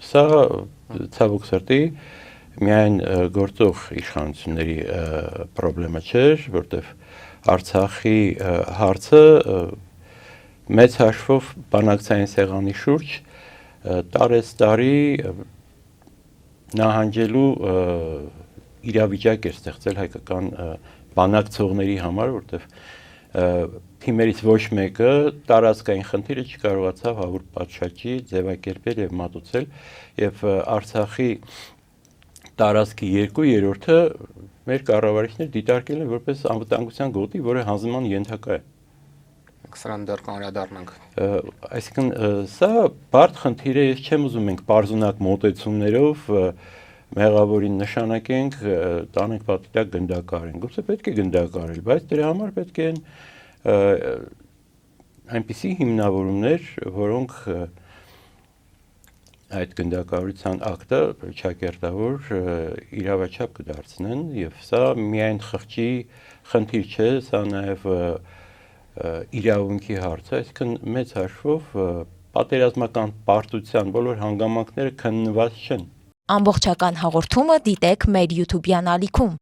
Սա ցավոք սրտի միայն գործող իշխանությունների խնդրեմը չէր, որտեղ Արցախի հարցը մեծ հաշվով բանակցային սեղանի շուրջ տարի նահանջելու իրավիճակ էր ստեղծել հայկական բանակցողների համար, որտեղ թիմերից ոչ մեկը տարածքային խնդիրը չկարողացավ հավուր պատշաճի ձևակերպել եւ մատուցել եւ Արցախի տարածքի 2/3-ը մեր կառավարիչները դիտարկել են որպես անվտանգության գոտի, որը հանձնման ենթակա է։ Սրան դեռ անդրադառնանք։ Այսինքն սա բարդ խնդիր է, ես չեմ ուզում մենք բարձունակ մոտեցումներով մեղավորին նշանակենք, տանենք պատիլակ գնդակարեն։ Գուցե պետք է գնդակարել, բայց դրա համար պետք են այնպիսի հիմնավորումներ, որոնք այդ գնդակարության ակտը չակերտավոր իրավաչափ կդարձնեն եւ սա միայն խղճի խնդիր չէ, սա նաեւ իրավունքի հարց է, այսինքն մեծ հաշվով պատերազմական պարտության բոլոր հանգամանքները քննված չեն։ Ամբողջական հաղորդումը դիտեք մեր YouTube-յան ալիքում։